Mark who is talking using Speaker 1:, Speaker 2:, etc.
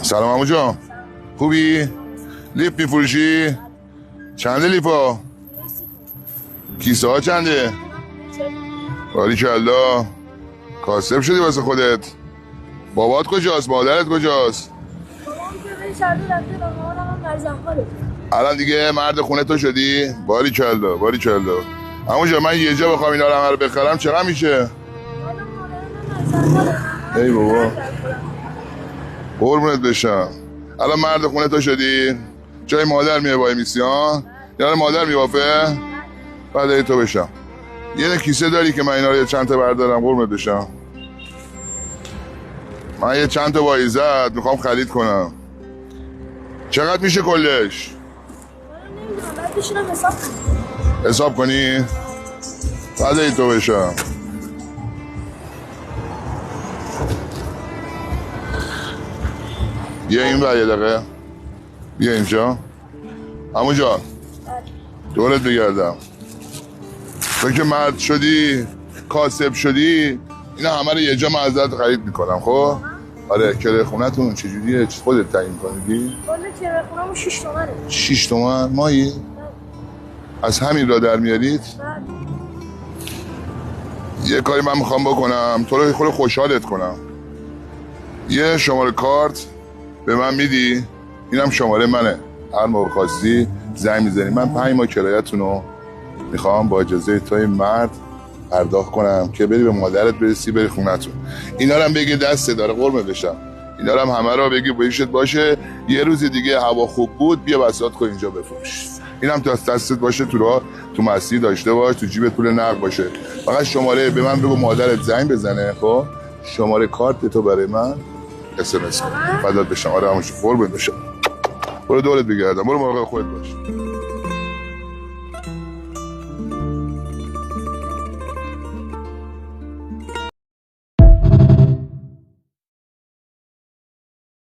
Speaker 1: سلام عمو جان، خوبی؟ لیپ میفروشی؟ چنده لیپا؟ کیسه ها چنده؟ باریکالله. کاسب شدی واسه خودت. بابات کجاست؟ مادرت کجاست؟ الان دیگه مرد خونه تو شدی؟ باریکالله باریکالله. عمو جان من یه جا بخوام اینا رو همه رو بخرم چقدر میشه؟ ای بابا قربونت بشم. الان مرد خونه تو شدی؟ جای مادر میای وای میسی ها؟ یعنی مادر میوافه؟ بعد تو بشم. یه کیسه داری که من اینا رو یه چند تا بردارم قربونت بشم؟ من یه چند تا وایزت میخوام خرید کنم. چقدر میشه کلش؟ حساب کنی؟ بعد تو بشم. بیا این بر یه دقیقه. بیا اینجا. عمو جان دورت بگردم. تو که مرد شدی کاسب شدی اینا همه رو یه جا ازت خرید میکنم. خب آره کرایه خونتون چجوریه؟ خودت تعیین کنیدی؟
Speaker 2: والا کرایه خونمون 6 تومنه.
Speaker 1: 6 تومن مایی؟ از همین را در میارید؟ یه کاری من میخوام بکنم تو رو خود خوشحالت کنم. یه شماره کارت به من میدی؟ اینم شماره منه. هر موقع خواستی زنگ میزنی. من 5 ماه کرایه‌تون رو میخوام با اجازه توی مرد پرداخت کنم که بری به مادرت برسی بری خونتون. اینا رو هم بگی دسته داره قرمه بشم. اینا رو هم همه رو بگی بایشت باشه یه روز دیگه هوا خوب بود بیا بساط کن اینجا بفروش. اینم تو دستت باشه تو راه تو مسیر داشته باش تو جیبت پول نقد باشه. فقط شماره به من بگو مادرت زنگ بزنه. خب شماره کارت تو برای من اس ام اس کن. فدات بشم. آره همون قربون بشم. برو دورت بگردم. برو مراقب خودت باش.